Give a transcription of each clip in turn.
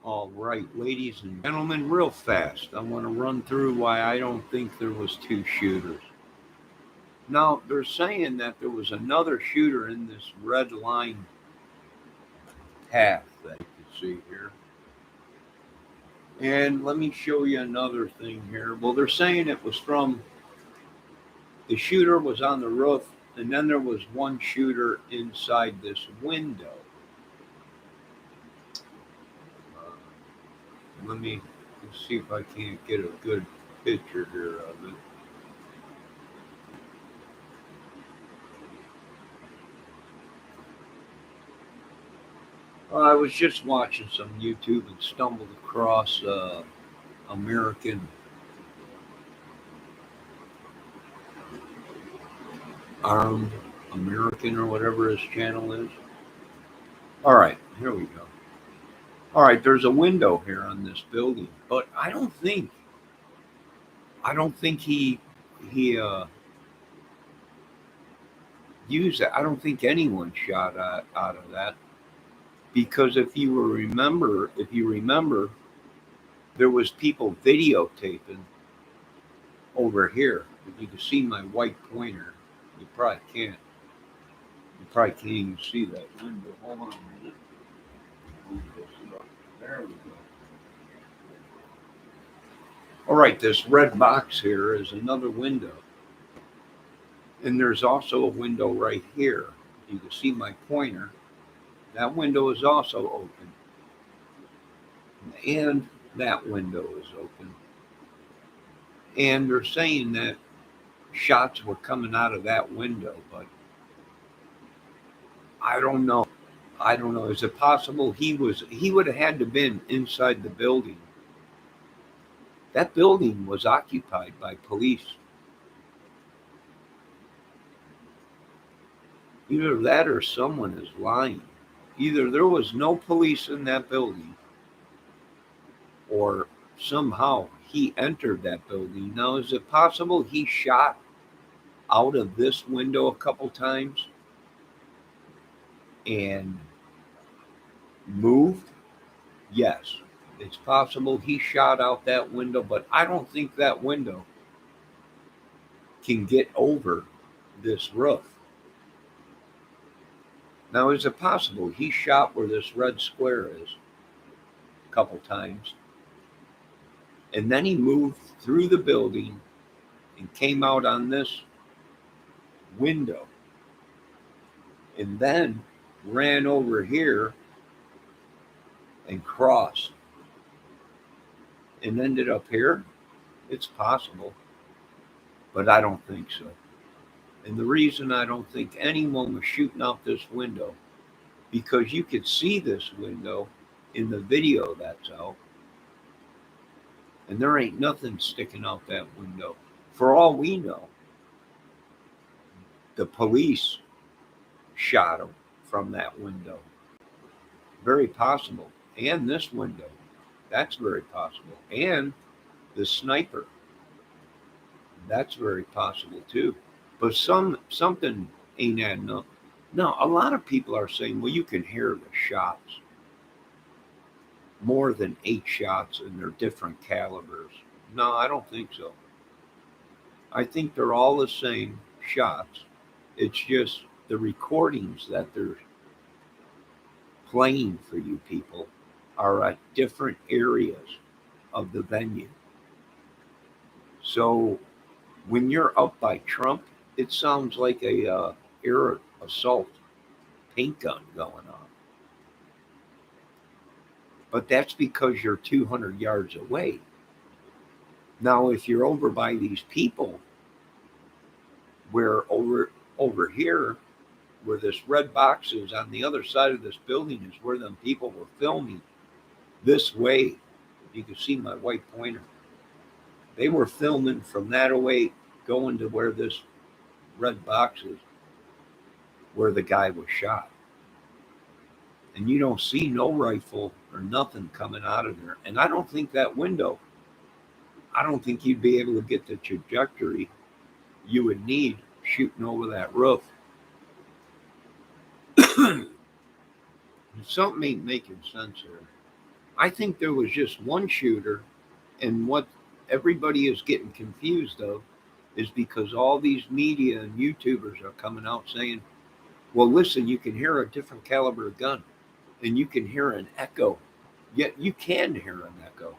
All right, ladies and gentlemen, real fast, I want to run through why I don't think there was two shooters. Now, they're saying that there was another shooter in this red line path that you can see here. And let me show you another thing here. Well, they're saying it was from the shooter was on the roof, and then there was one shooter inside this window. Let me see if I can't get a good picture here of it. I was just watching some YouTube and stumbled across American Armed American or whatever his channel is. All right, here we go. All right, there's a window here on this building, but I don't think he used that. I don't think anyone shot out of that because if you remember, there was people videotaping over here. If you can see my white pointer, you probably can't. You probably can't even see that window. Hold on a minute. Move this up. There we go. All right, this red box here is another window. And there's also a window right here. You can see my pointer. That window is also open. And that window is open. And they're saying that shots were coming out of that window, but I don't know. I don't know. Is it possible he would have had to been inside the building? That building was occupied by police. Either that or someone is lying. Either there was no police in that building or somehow he entered that building. Now, is it possible he shot out of this window a couple times and moved? Yes, it's possible he shot out that window, but I don't think that window can get over this roof. Now, is it possible he shot where this red square is a couple times and then he moved through the building and came out on this window and then ran over here and crossed and ended up here? It's possible, but I don't think so. And the reason I don't think anyone was shooting out this window, because you could see this window in the video that's out, and there ain't nothing sticking out that window. For all we know, the police shot him from that window. Very possible. And this window. That's very possible. And the sniper. That's very possible too. But something ain't adding up. Now, a lot of people are saying, well, you can hear the shots. More than 8 shots, and they're different calibers. No, I don't think so. I think they're all the same shots. It's just the recordings that they're playing for you people are at different areas of the venue. So when you're up by Trump, it sounds like a air assault paint gun going on. But that's because you're 200 yards away. Now, if you're over by these people, where over here, where this red box is on the other side of this building, is where them people were filming this way. You can see my white pointer. They were filming from that away, going to where this red box is, where the guy was shot. And you don't see no rifle or nothing coming out of there. And I don't think that window, I don't think you'd be able to get the trajectory you would need shooting over that roof. Something ain't making sense here. I think there was just one shooter, and what everybody is getting confused of is because all these media and YouTubers are coming out saying, well, listen, you can hear a different caliber gun and you can hear an echo. Yet you can hear an echo.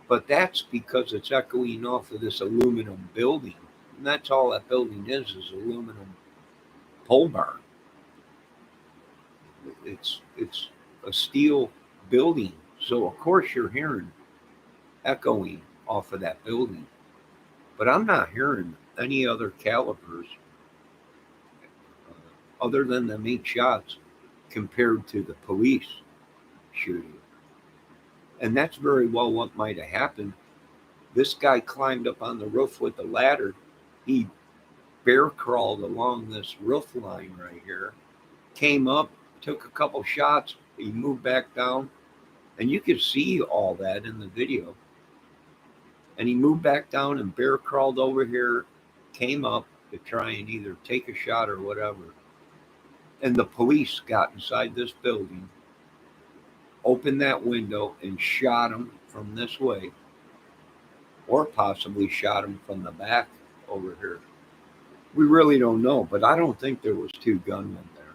But that's because it's echoing off of this aluminum building. And that's all that building is aluminum pole barn. It's a steel building. So of course you're hearing echoing off of that building. But I'm not hearing any other calibers other than the 8 shots compared to the police shooting. And that's very well what might have happened. This guy climbed up on the roof with a ladder. He bear crawled along this roof line right here, came up, took a couple shots, he moved back down, and you could see all that in the video. And he moved back down and bear crawled over here, came up to try and either take a shot or whatever. And the police got inside this building, opened that window, and shot him from this way, or possibly shot him from the back over here. We really don't know, but I don't think there was two gunmen there.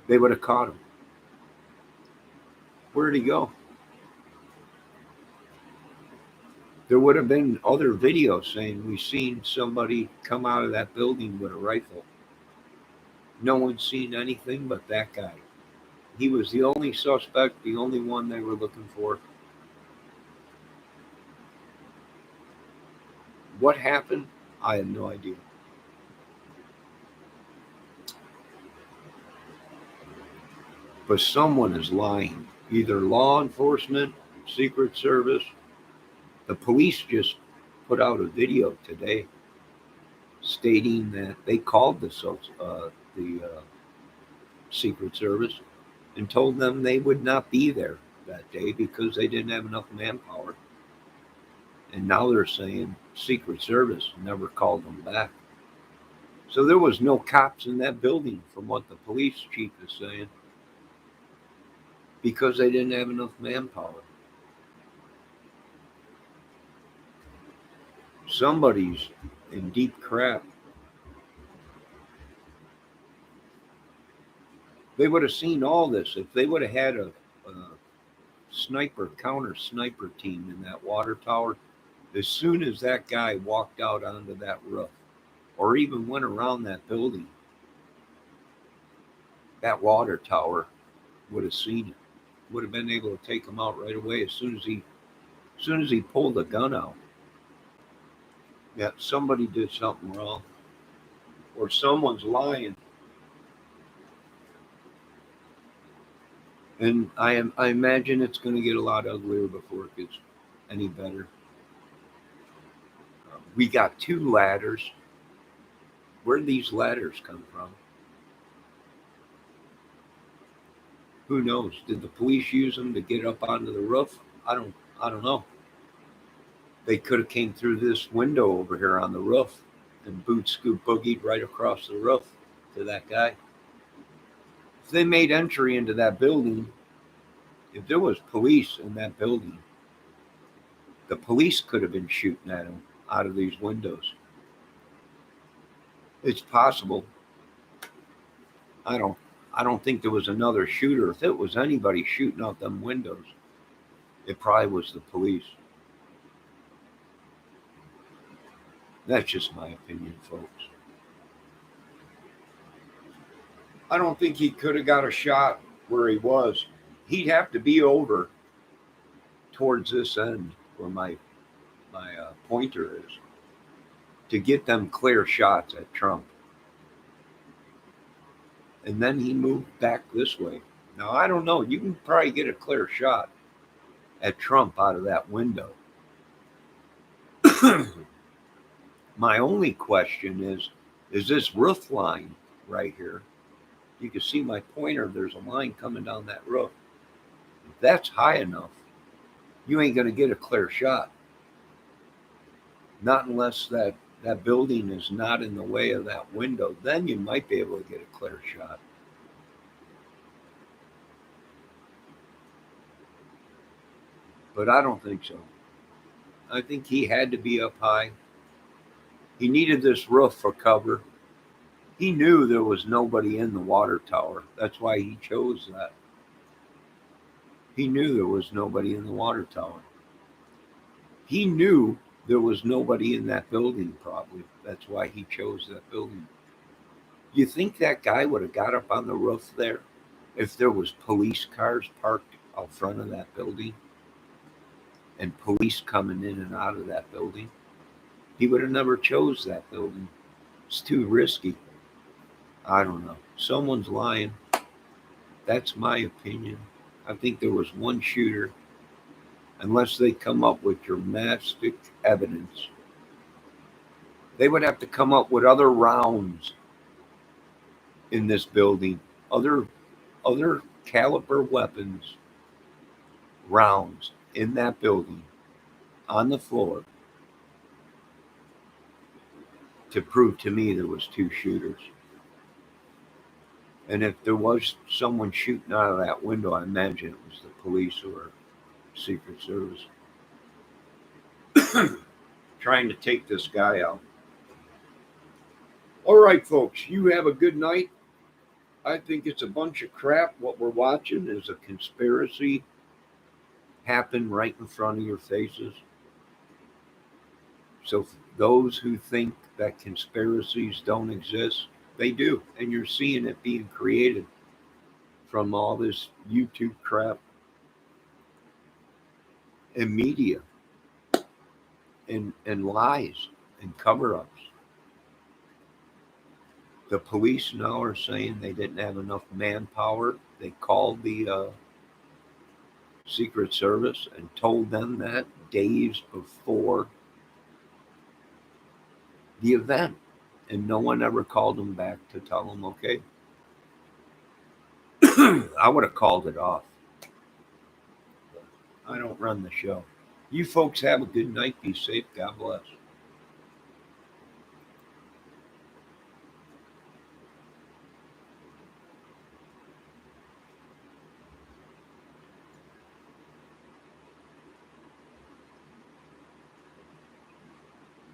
They would have caught him. Where'd he go? There would have been other videos saying we seen somebody come out of that building with a rifle. No one's seen anything but that guy. He was the only suspect, the only one they were looking for. What happened? I have no idea. But someone is lying. Either law enforcement, Secret Service. The police just put out a video today stating that they called the Secret Service and told them they would not be there that day because they didn't have enough manpower. And now they're saying Secret Service never called them back. So there was no cops in that building from what the police chief is saying because they didn't have enough manpower. Somebody's in deep crap. They would have seen all this if they would have had a counter sniper team in that water tower. As soon as that guy walked out onto that roof or even went around that building, that water tower would have seen it, would have been able to take him out right away as soon as he pulled the gun out. Yeah, somebody did something wrong, or someone's lying. And I imagine it's going to get a lot uglier before it gets any better. We got 2 ladders. Where did these ladders come from? Who knows? Did the police use them to get up onto the roof? I don't know. They could have came through this window over here on the roof and boot scoop boogied right across the roof to that guy. If they made entry into that building, if there was police in that building, the police could have been shooting at them out of these windows. It's possible. I don't think there was another shooter. If it was anybody shooting out them windows, it probably was the police. That's just my opinion, folks. I don't think he could have got a shot where he was. He'd have to be over towards this end where my pointer is to get them clear shots at Trump. And then he moved back this way. Now, I don't know. You can probably get a clear shot at Trump out of that window. My only question is this roof line right here? You can see my pointer. There's a line coming down that roof. If that's high enough, you ain't going to get a clear shot. Not unless that building is not in the way of that window. Then you might be able to get a clear shot. but I don't think so. I think he had to be up high. He needed this roof for cover. He knew there was nobody in the water tower. That's why he chose that. He knew there was nobody in the water tower. He knew there was nobody in that building, probably. That's why he chose that building. You think that guy would have got up on the roof there if there was police cars parked out front of that building and police coming in and out of that building? He would have never chose that building. It's too risky. I don't know. Someone's lying. That's my opinion. I think there was one shooter, unless they come up with dramatic evidence. They would have to come up with other rounds in this building, other caliber weapons, rounds in that building on the floor to prove to me there was two shooters. And if there was someone shooting out of that window, I imagine it was the police or Secret Service trying to take this guy out. All right, folks, you have a good night. I think it's a bunch of crap. What we're watching is a conspiracy happen right in front of your faces. So those who think that conspiracies don't exist, they do. And you're seeing it being created from all this YouTube crap and media and lies and cover-ups. The police now are saying they didn't have enough manpower. They called the Secret Service and told them that days before the event. And no one ever called them back to tell them, okay. I would have called it off. I don't run the show. You folks have a good night. Be safe. God bless.